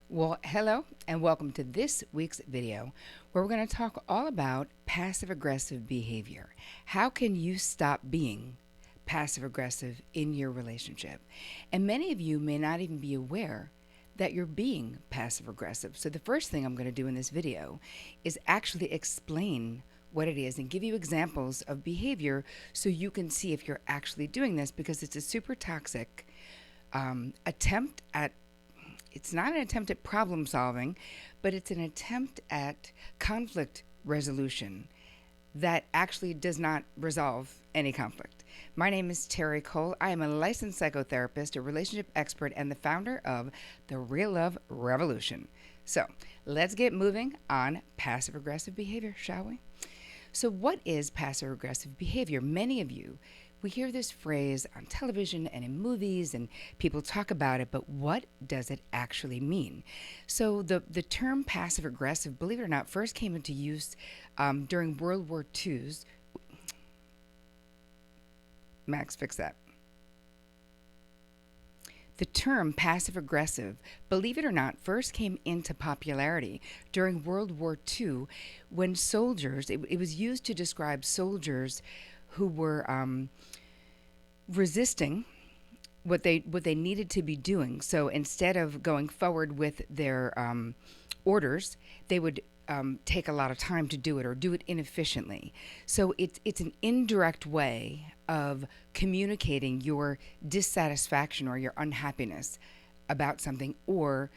Well, hello and welcome to this week's video where we're going to talk all about passive aggressive behavior. How can you stop being passive aggressive in your relationship? And many of you may not even be aware that you're being passive aggressive. So, the first thing I'm going to do in this video is actually explain what it is and give you examples of behavior so you can see if you're actually doing this because it's a super toxic attempt at it's not an attempt at problem solving, but it's an attempt at conflict resolution that actually does not resolve any conflict. My name is Terri Cole. I am a licensed psychotherapist, a relationship expert, and the founder of the Real Love Revolution. So let's get moving on passive aggressive behavior, shall we? So, what is passive aggressive behavior? Many of you, we hear this phrase on television and in movies, and people talk about it, but what does it actually mean? So, the term passive aggressive, believe it or not, first came into use during World War II's. Max, fix that. The term passive aggressive, believe it or not, first came into popularity during World War II when soldiers, it was used to describe soldiers who were resisting what they needed to be doing. So instead of going forward with their orders, they would take a lot of time to do it or do it inefficiently. So it's an indirect way of communicating your dissatisfaction or your unhappiness about something or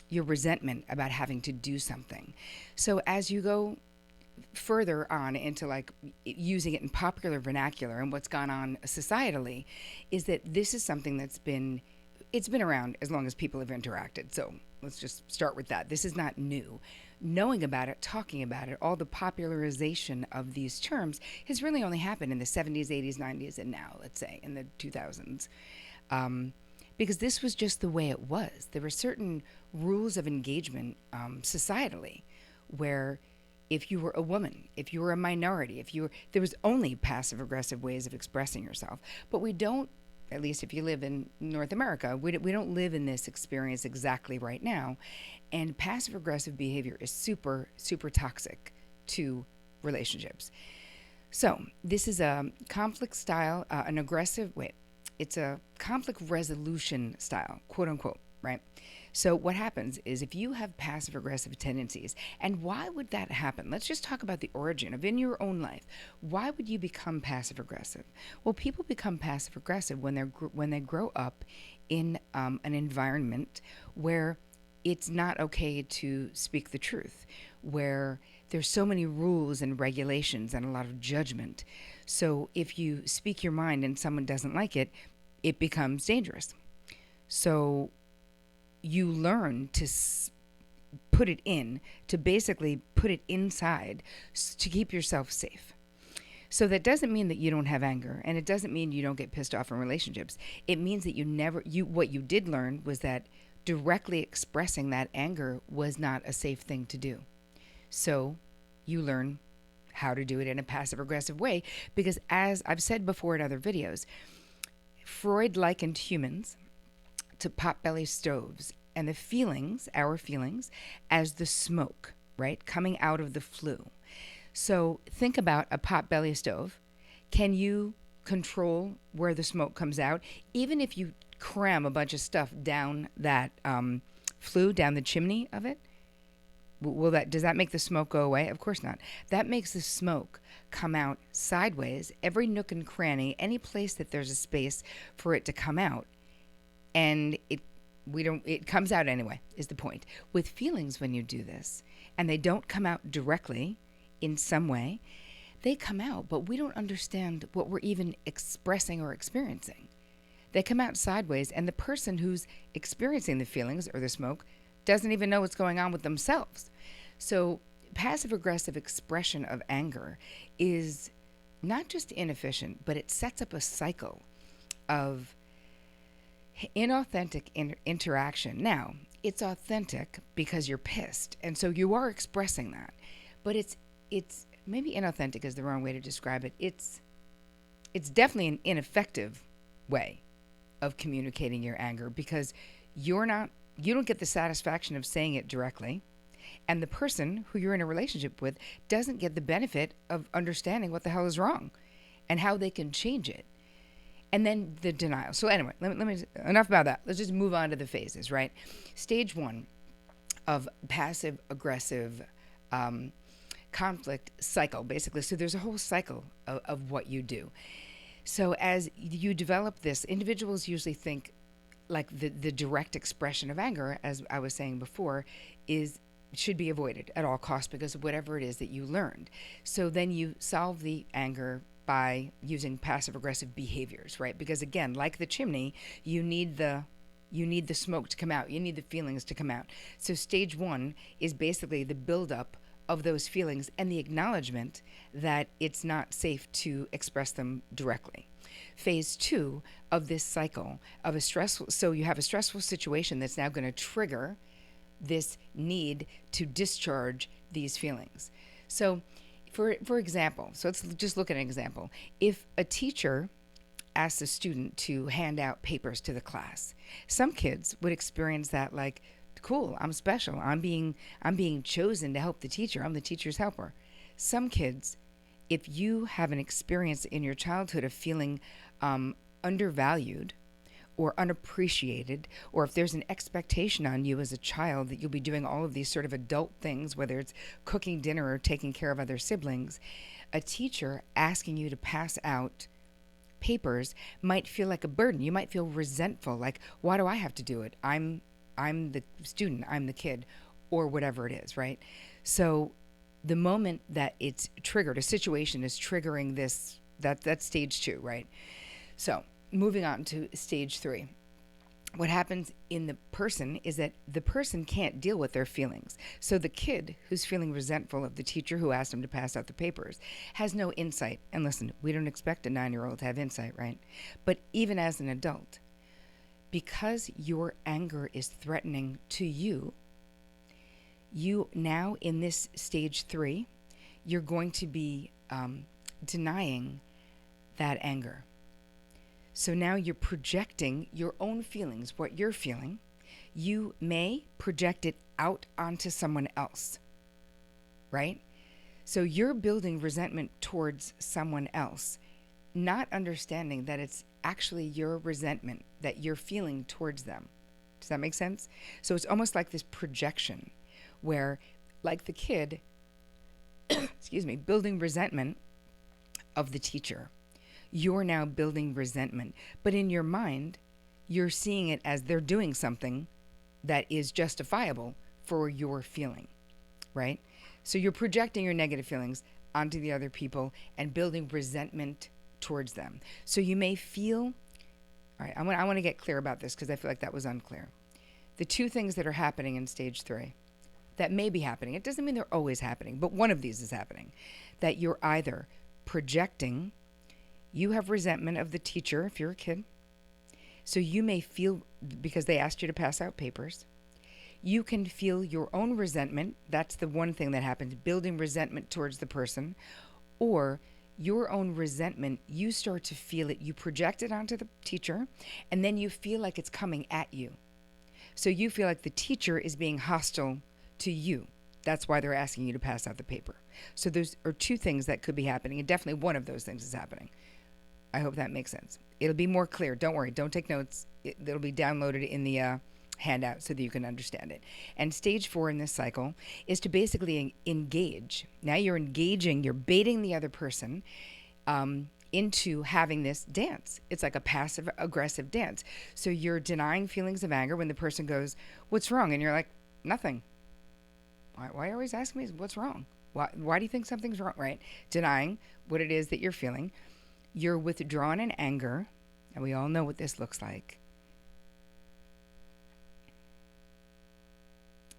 your resentment about having to do something. So as you go further on into like using it in popular vernacular and what's gone on societally is that this is something it's been around as long as people have interacted. So let's just start with that. This is not new. Knowing about it, talking about it, all the popularization of these terms has really only happened in the 70s, 80s, 90s, and now, let's say, in the 2000s. Because this was just the way it was. There were certain rules of engagement societally where if you were a woman, if you were a minority, there was only passive aggressive ways of expressing yourself. But we don't, at least if you live in North America, we don't live in this experience exactly right now. And passive aggressive behavior is super, super toxic to relationships. So this is a conflict style, it's a conflict resolution style, quote unquote, right? So what happens is if you have passive aggressive tendencies, and why would that happen? Let's just talk about the origin of in your own life. Why would you become passive aggressive? Well, people become passive aggressive when they grow up in an environment where it's not okay to speak the truth, where there's so many rules and regulations and a lot of judgment. So if you speak your mind and someone doesn't like it, it becomes dangerous. So you learn to put it in, to basically put it inside to keep yourself safe. So that doesn't mean that you don't have anger, and it doesn't mean you don't get pissed off in relationships. It means that what you did learn was that directly expressing that anger was not a safe thing to do. So you learn how to do it in a passive aggressive way because, as I've said before in other videos, Freud likened humans to potbelly stoves and our feelings, as the smoke, right, coming out of the flue. So think about a potbelly stove. Can you control where the smoke comes out? Even if you cram a bunch of stuff down that flue, down the chimney of it, does that make the smoke go away? Of course not. That makes the smoke come out sideways, every nook and cranny, any place that there's a space for it to come out. And it comes out anyway, is the point. With feelings, when you do this and they don't come out directly in some way, they come out, but we don't understand what we're even expressing or experiencing. They come out sideways, and the person who's experiencing the feelings or the smoke doesn't even know what's going on with themselves. So passive aggressive expression of anger is not just inefficient, but it sets up a cycle of inauthentic interaction. Now, it's authentic because you're pissed, and so you are expressing that. But it's maybe inauthentic is the wrong way to describe it. It's definitely an ineffective way of communicating your anger because you're not you don't get the satisfaction of saying it directly, and the person who you're in a relationship with doesn't get the benefit of understanding what the hell is wrong and how they can change it. And then the denial. So anyway, let me enough about that. Let's just move on to the phases, right? Stage 1 of passive aggressive conflict cycle, basically. So there's a whole cycle of what you do. So as you develop this, individuals usually think like the direct expression of anger, as I was saying before, should be avoided at all costs because of whatever it is that you learned. So then you solve the anger by using passive aggressive behaviors, right? Because again, like the chimney, you need the smoke to come out. You need the feelings to come out. So stage 1 is basically the buildup of those feelings and the acknowledgement that it's not safe to express them directly. Phase 2 of this cycle of so you have a stressful situation that's now going to trigger this need to discharge these feelings. So for example, so let's just look at an example. If a teacher asks a student to hand out papers to the class, some kids would experience that like, cool, I'm special. I'm being chosen to help the teacher. I'm the teacher's helper. Some kids, if you have an experience in your childhood of feeling undervalued or unappreciated, or if there's an expectation on you as a child that you'll be doing all of these sort of adult things, whether it's cooking dinner or taking care of other siblings, a teacher asking you to pass out papers might feel like a burden. You might feel resentful, like, why do I have to do it? I'm the student, I'm the kid, or whatever it is, right? So the moment that it's triggered, a situation is triggering this, that's stage 2, right? So moving on to stage 3. What happens in the person is that the person can't deal with their feelings. So the kid who's feeling resentful of the teacher who asked him to pass out the papers has no insight. And listen, we don't expect a 9-year-old to have insight, right? But even as an adult, because your anger is threatening to you, you now in this stage 3, you're going to be denying that anger. So now you're projecting your own feelings, what you're feeling. You may project it out onto someone else, right? So you're building resentment towards someone else, not understanding that it's actually your resentment that you're feeling towards them. Does that make sense? So it's almost like this projection where, like the kid, excuse me, building resentment of the teacher, you're now building resentment. But in your mind, you're seeing it as they're doing something that is justifiable for your feeling, right? So you're projecting your negative feelings onto the other people and building resentment towards them. So you may feel, all right, I want to get clear about this because I feel like that was unclear. The 2 things that are happening in stage 3 that may be happening, it doesn't mean they're always happening, but one of these is happening, that you're either projecting, you have resentment of the teacher if you're a kid. So you may feel, because they asked you to pass out papers, you can feel your own resentment. That's the one thing that happens, building resentment towards the person. Or your own resentment, you start to feel it, you project it onto the teacher, and then you feel like it's coming at you. So you feel like the teacher is being hostile to you. That's why they're asking you to pass out the paper. So those are 2 things that could be happening, and definitely one of those things is happening. I hope that makes sense. It'll be more clear. Don't worry. Don't take notes. It'll be downloaded in the handout so that you can understand it. And stage 4 in this cycle is to basically engage. Now you're engaging, you're baiting the other person into having this dance. It's like a passive aggressive dance. So you're denying feelings of anger when the person goes, "What's wrong?" And you're like, "Nothing." Why are you always asking me what's wrong? Why do you think something's wrong, right? Denying what it is that you're feeling. You're withdrawn in anger, and we all know what this looks like.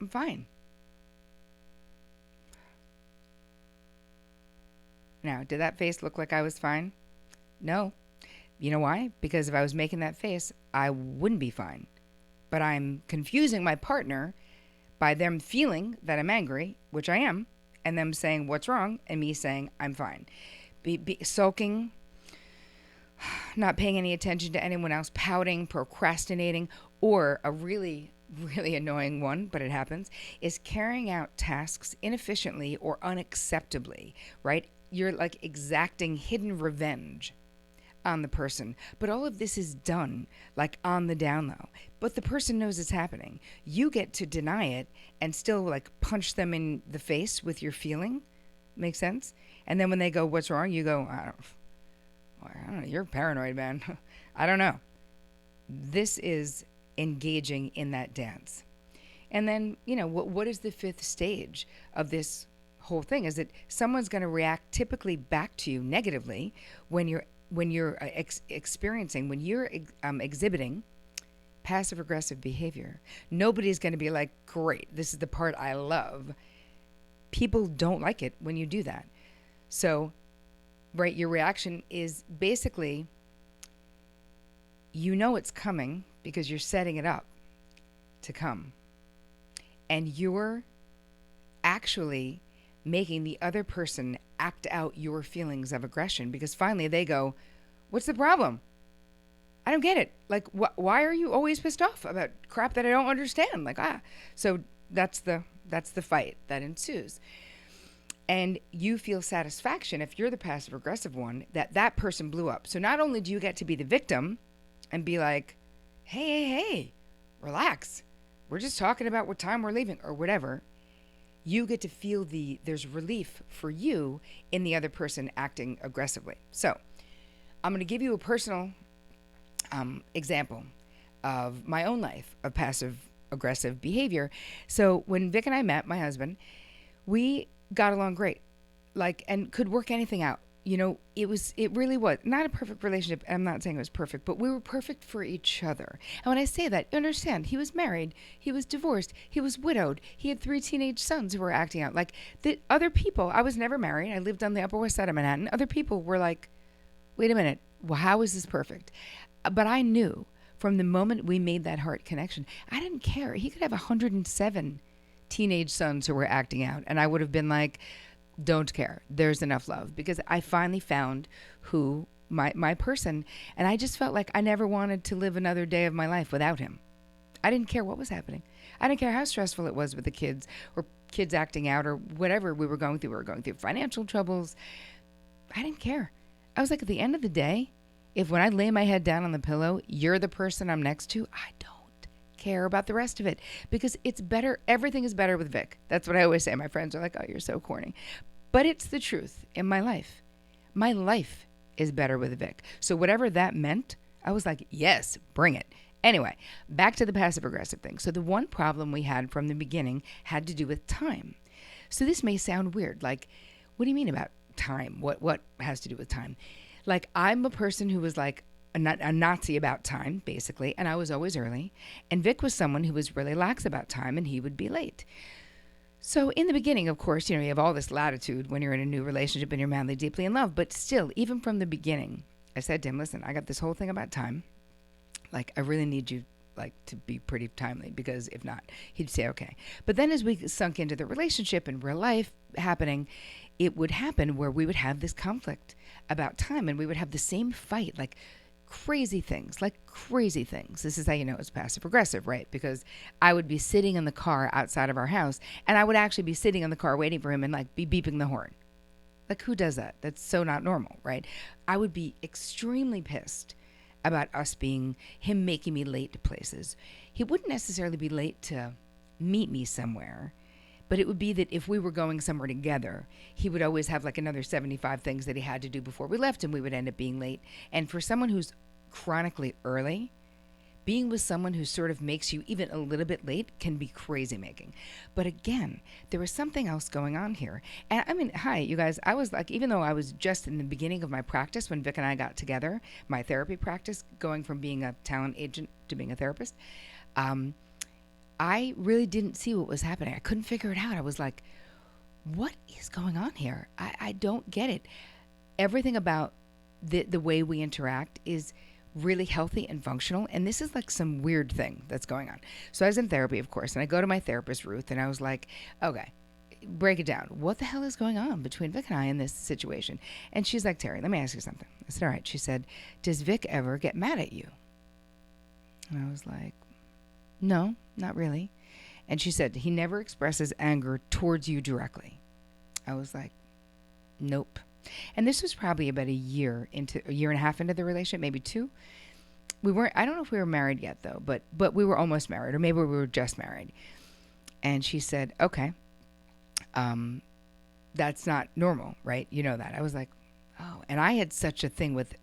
I'm fine. Now, did that face look like I was fine? No. You know why? Because if I was making that face, I wouldn't be fine. But I'm confusing my partner by them feeling that I'm angry, which I am, and them saying what's wrong, and me saying I'm fine. Sulking, not paying any attention to anyone else, pouting, procrastinating, or a really really annoying one, but it happens, is carrying out tasks inefficiently or unacceptably, right? You're like exacting hidden revenge on the person. But all of this is done like on the down low. But the person knows it's happening. You get to deny it and still like punch them in the face with your feeling. Make sense? And then when they go, "What's wrong?" You go, I don't know. You're paranoid, man." I don't know. This is engaging in that dance. And then, what is the fifth stage of this whole thing? Is that someone's going to react typically back to you negatively when you're experiencing, when you're exhibiting passive aggressive behavior. Nobody's going to be like, "Great, this is the part I love." People don't like it when you do that. So, right, your reaction is basically, it's coming because you're setting it up to come. And you're actually making the other person act out your feelings of aggression because finally they go, "What's the problem? I don't get it. Like, why are you always pissed off about crap that I don't understand?" Like, So that's the fight that ensues. And you feel satisfaction, if you're the passive aggressive one, that person blew up. So not only do you get to be the victim and be like, hey, relax. We're just talking about what time we're leaving or whatever. You get to feel there's relief for you in the other person acting aggressively. So I'm going to give you a personal example of my own life of passive aggressive behavior. So when Vic and I met, my husband, we got along great, and could work anything out. It really was not a perfect relationship. I'm not saying it was perfect, but we were perfect for each other. And when I say that, you understand, he was married, he was divorced, he was widowed, he had 3 teenage sons who were acting out. Like, the other people, I was never married, I lived on the Upper West Side of Manhattan. Other people were like, "Wait a minute, well, how is this perfect?" But I knew from the moment we made that heart connection, I didn't care. He could have 107 teenage sons who were acting out, and I would have been like, "Don't care. There's enough love," because I finally found who my person, and I just felt like I never wanted to live another day of my life without him. I didn't care what was happening. I didn't care how stressful it was with the kids or kids acting out or whatever we were going through. We were going through financial troubles. I didn't care. I was like, at the end of the day, if when I lay my head down on the pillow, you're the person I'm next to, I don't care about the rest of it because it's better. Everything is better with Vic. That's what I always say. My friends are like, "Oh, you're so corny." But it's the truth in my life. My life is better with Vic. So whatever that meant, I was like, yes, bring it. Anyway, back to the passive aggressive thing. So the one problem we had from the beginning had to do with time. So this may sound weird. Like, what do you mean about time? What has to do with time? Like, I'm a person who was like a Nazi about time, basically, and I was always early. And Vic was someone who was really lax about time, and he would be late. So in the beginning, of course, you have all this latitude when you're in a new relationship and you're madly, deeply in love. But still, even from the beginning, I said to him, "Listen, I got this whole thing about time. Like, I really need you to be pretty timely, because if not," he'd say, "Okay." But then as we sunk into the relationship and real life happening, it would happen where we would have this conflict about time, and we would have the same fight, like crazy things. This is how you know it's passive aggressive, right? Because I would be sitting in the car outside of our house, and I would actually be sitting in the car waiting for him and be beeping the horn. Like, who does that? That's so not normal, right? I would be extremely pissed about him making me late to places. He wouldn't necessarily be late to meet me somewhere, but it would be that if we were going somewhere together, he would always have another 75 things that he had to do before we left, and we would end up being late. And for someone who's chronically early, being with someone who sort of makes you even a little bit late can be crazy making. But again, there was something else going on here. And I mean, hi, you guys, I was like, even though I was just in the beginning of my practice when Vic and I got together, my therapy practice, going from being a talent agent to being a therapist, I really didn't see what was happening. I couldn't figure it out. I was like, what is going on here? I don't get it. Everything about the way we interact is really healthy and functional, and this is some weird thing that's going on. So I was in therapy, of course, and I go to my therapist, Ruth, and I was like, "Okay, break it down. What the hell is going on between Vic and I in this situation?" And she's like, "Terry, let me ask you something." I said, "All right." She said, "Does Vic ever get mad at you?" And I was like, "No, not really. And she said, he never expresses anger towards you directly. I was like, nope. And this was probably about a year and a half into the relationship, maybe two. We weren't, I don't know if we were married yet though, but we were almost married, or maybe we were just married. And she said, okay, that's not normal, right? You know that. I was like, oh. And I had such a thing with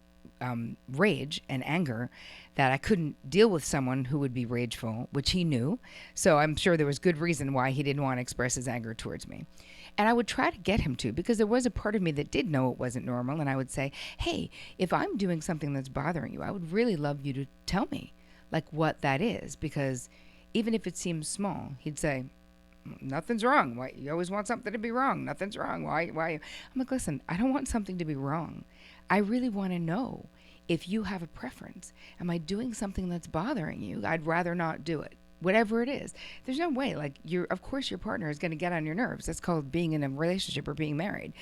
rage and anger that I couldn't deal with someone who would be rageful, which he knew. So I'm sure there was good reason why he didn't want to express his anger towards me. And I would try to get him to, because there was a part of me that did know it wasn't normal. And I would say, hey, if I'm doing something that's bothering you, I would really love you to tell me like what that is. Because even if it seems small, he'd say, nothing's wrong. Why you always want something to be wrong? Nothing's wrong. Why? I'm like, listen, I don't want something to be wrong. I really want to know if you have a preference. Am I doing something that's bothering you? I'd rather not do it. Whatever it is. There's no way. Like, of course your partner is going to get on your nerves. That's called being in a relationship or being married.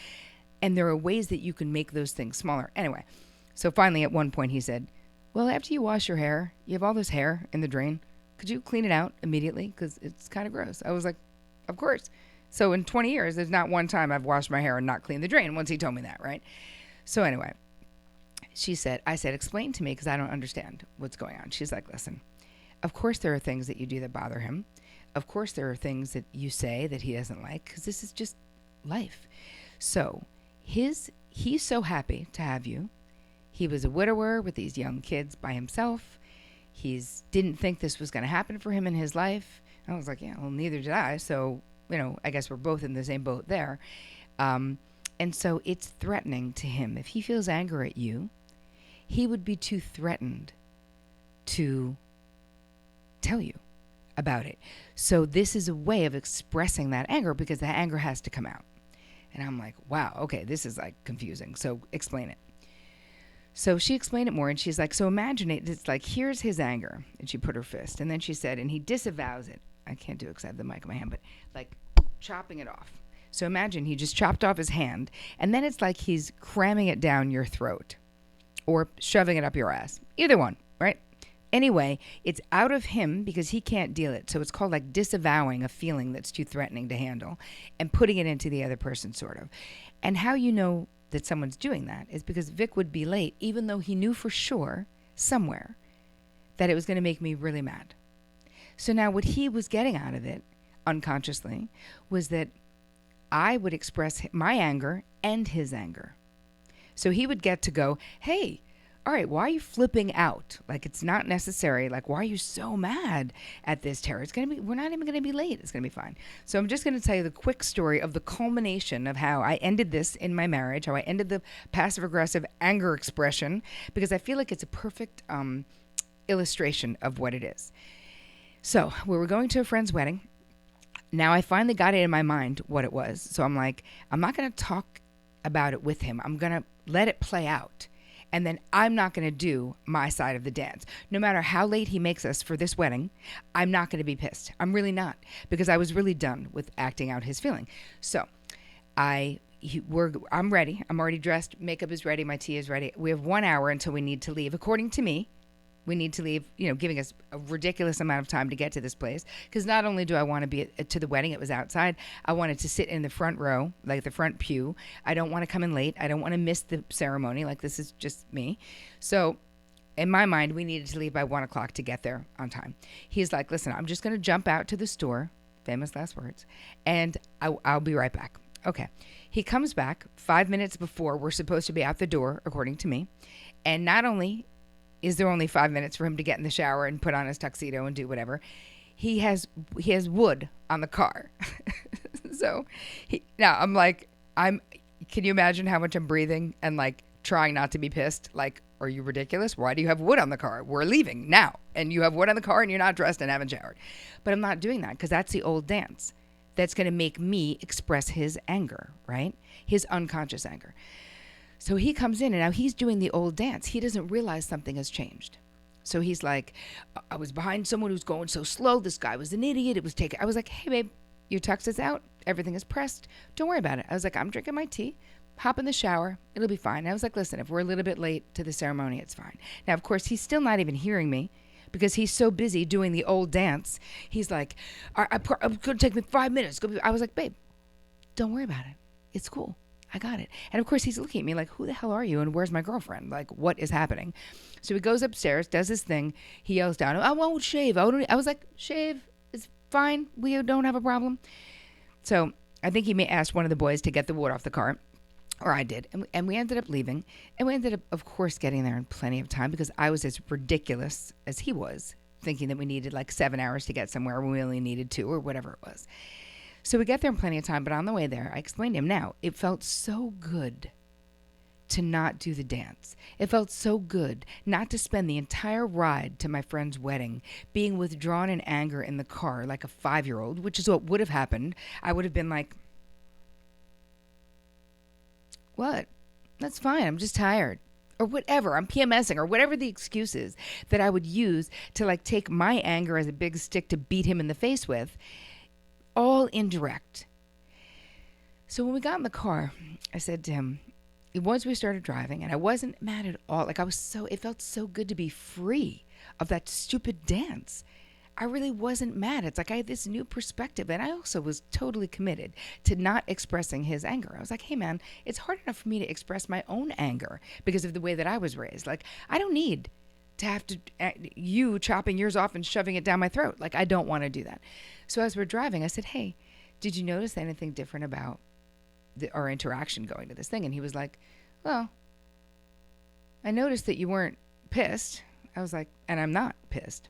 And there are ways that you can make those things smaller. Anyway, so finally at one point he said, well, after you wash your hair, you have all this hair in the drain. Could you clean it out immediately? Because it's kind of gross. I was like, of course. So in 20 years, there's not one time I've washed my hair and not cleaned the drain once he told me that, right? So anyway, I said, explain to me because I don't understand what's going on. She's like, listen, of course there are things that you do that bother him. Of course there are things that you say that he doesn't like, because this is just life. So he's so happy to have you. He was a widower with these young kids by himself. Didn't think this was going to happen for him in his life. I was like, yeah, well, neither did I. So, I guess we're both in the same boat there. And so it's threatening to him. If he feels anger at you, he would be too threatened to tell you about it. So this is a way of expressing that anger, because that anger has to come out. And I'm like, wow, okay, this is like confusing. So explain it. So she explained it more, and she's like, so imagine it. It's like, here's his anger. And she put her fist. And then she said, and he disavows it. I can't do it because I have the mic in my hand, but like chopping it off. So imagine he just chopped off his hand, and then it's like he's cramming it down your throat or shoving it up your ass. Either one, right? Anyway, it's out of him because he can't deal it. So it's called like disavowing a feeling that's too threatening to handle and putting it into the other person, sort of. And how you know that someone's doing that is because Vic would be late, even though he knew for sure somewhere that it was going to make me really mad. So now what he was getting out of it unconsciously was that I would express my anger and his anger. So he would get to go, hey, all right, why are you flipping out? Like, it's not necessary. Like, why are you so mad at this, Terri? We're not even going to be late. It's going to be fine. So I'm just going to tell you the quick story of the culmination of how I ended this in my marriage, how I ended the passive aggressive anger expression, because I feel like it's a perfect illustration of what it is. So we were going to a friend's wedding. Now I finally got it in my mind what it was. So I'm like, I'm not going to talk about it with him. I'm going to let it play out. And then I'm not going to do my side of the dance. No matter how late he makes us for this wedding, I'm not going to be pissed. I'm really not, because I was really done with acting out his feeling. So I'm ready. I'm already dressed. Makeup is ready. My tea is ready. We have 1 hour until we need to leave. According to me, we need to leave, giving us a ridiculous amount of time to get to this place. Because not only do I want to be to the wedding, it was outside. I wanted to sit in the front row, like the front pew. I don't want to come in late. I don't want to miss the ceremony. Like, this is just me. So in my mind, we needed to leave by 1 o'clock to get there on time. He's like, listen, I'm just going to jump out to the store, famous last words, and I'll be right back. Okay. He comes back 5 minutes before we're supposed to be out the door, according to me. And not only is there only 5 minutes for him to get in the shower and put on his tuxedo and do whatever, he has wood on the car. So now I'm like, can you imagine how much I'm breathing and like trying not to be pissed? Like, are you ridiculous? Why do you have wood on the car? We're leaving now. And you have wood on the car and you're not dressed and haven't showered. But I'm not doing that, because that's the old dance. That's going to make me express his anger, right? His unconscious anger. So he comes in and now he's doing the old dance. He doesn't realize something has changed. So he's like, I was behind someone who's going so slow. This guy was an idiot. I was like, hey, babe, your tux is out. Everything is pressed. Don't worry about it. I was like, I'm drinking my tea. Hop in the shower. It'll be fine. I was like, listen, if we're a little bit late to the ceremony, it's fine. Now, of course, he's still not even hearing me, because he's so busy doing the old dance. He's like, I'm going to take me 5 minutes. I was like, babe, don't worry about it. It's cool. I got it. And of course, he's looking at me like, who the hell are you? And where's my girlfriend? Like, what is happening? So he goes upstairs, does his thing. He yells down, I won't shave. I was like, shave is fine. We don't have a problem. So I think he may ask one of the boys to get the wood off the car. Or I did. And we ended up leaving. And we ended up, of course, getting there in plenty of time because I was as ridiculous as he was, thinking that we needed like 7 hours to get somewhere when we only needed 2 or whatever it was. So we get there in plenty of time, but on the way there, I explained to him now, it felt so good to not do the dance. It felt so good not to spend the entire ride to my friend's wedding being withdrawn in anger in the car like a 5-year-old, which is what would have happened. I would have been like, what? That's fine. I'm just tired. Or whatever. I'm PMSing or whatever the excuse is that I would use to like take my anger as a big stick to beat him in the face with. All indirect. So when we got in the car, I said to him, once we started driving, and I wasn't mad at all. Like it felt so good to be free of that stupid dance. I really wasn't mad. It's like I had this new perspective, and I also was totally committed to not expressing his anger. I was like, hey man, it's hard enough for me to express my own anger because of the way that I was raised. Like, I don't need to have to, you chopping yours off and shoving it down my throat. Like, I don't want to do that. So as we're driving, I said, hey, did you notice anything different about our interaction going to this thing? And he was like, well, I noticed that you weren't pissed. I was like, and I'm not pissed.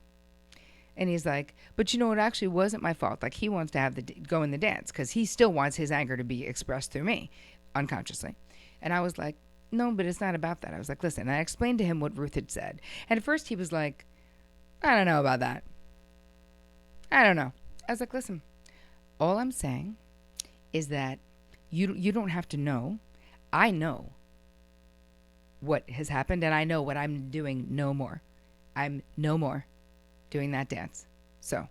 And he's like, but you know, it actually wasn't my fault. Like, he wants to have go in the dance because he still wants his anger to be expressed through me unconsciously. And I was like, no, but it's not about that. I was like, listen, and I explained to him what Ruth had said. And at first he was like, I don't know about that. I don't know. I was like, listen, all I'm saying is that you don't have to know. I know what has happened, and I know what I'm doing no more. I'm no more doing that dance. So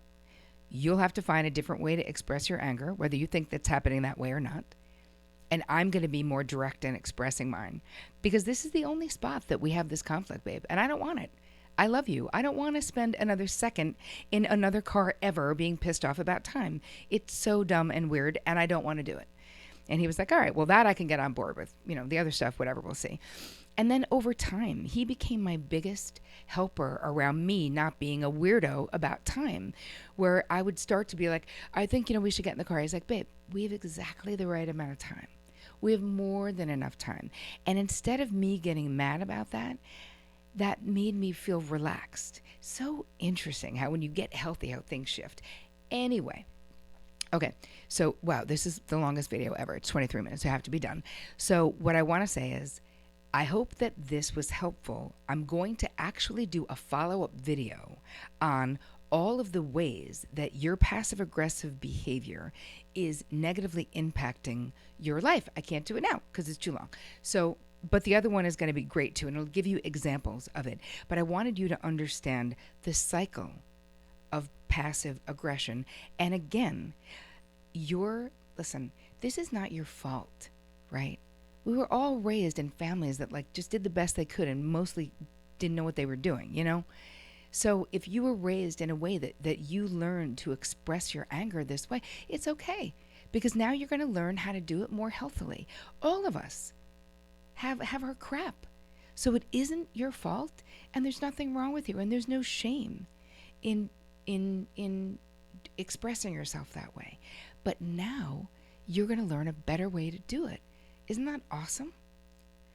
you'll have to find a different way to express your anger, whether you think that's happening that way or not. And I'm going to be more direct in expressing mine because this is the only spot that we have this conflict, babe, and I don't want it. I love you. I don't want to spend another second in another car ever being pissed off about time. It's so dumb and weird, and I don't want to do it. And he was like, all right, well, that I can get on board with. You know, the other stuff, whatever, we'll see. And then over time, he became my biggest helper around me not being a weirdo about time, where I would start to be like, I think, we should get in the car. He's like, babe, we have exactly the right amount of time. We have more than enough time. And instead of me getting mad about that made me feel relaxed. So interesting how when you get healthy, how things shift. Anyway, okay, so wow, this is the longest video ever. It's 23 minutes, so I have to be done. So what I want to say is, I hope that this was helpful. I'm going to actually do a follow-up video on all of the ways that your passive-aggressive behavior is negatively impacting your life. I can't do it now because it's too long. So, but the other one is going to be great too, and it'll give you examples of it. But I wanted you to understand the cycle of passive aggression. And again, listen, this is not your fault, right? We were all raised in families that like just did the best they could and mostly didn't know what they were doing, So if you were raised in a way that you learned to express your anger this way, it's okay. Because now you're going to learn how to do it more healthily. All of us have our crap. So it isn't your fault, and there's nothing wrong with you, and there's no shame in expressing yourself that way. But now you're going to learn a better way to do it. Isn't that awesome?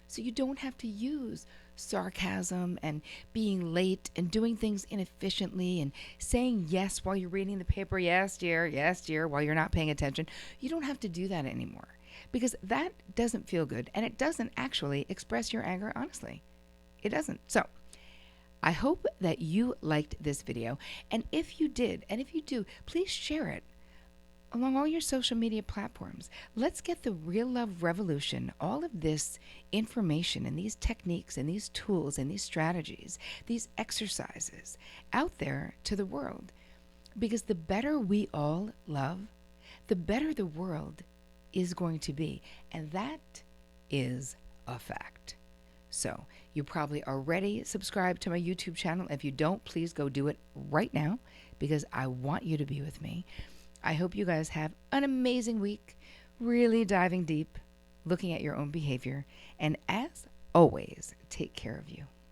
So you don't have to use sarcasm and being late and doing things inefficiently and saying yes while you're reading the paper, yes dear, while you're not paying attention. You don't have to do that anymore because that doesn't feel good, and it doesn't actually express your anger honestly. It doesn't. So I hope that you liked this video, and if you did, and if you do, please share it along all your social media platforms. Let's get the real love revolution, all of this information and these techniques and these tools and these strategies, these exercises out there to the world. Because the better we all love, the better the world is going to be. And that is a fact. So you probably already subscribed to my YouTube channel. If you don't, please go do it right now because I want you to be with me. I hope you guys have an amazing week, really diving deep, looking at your own behavior, and as always, take care of you.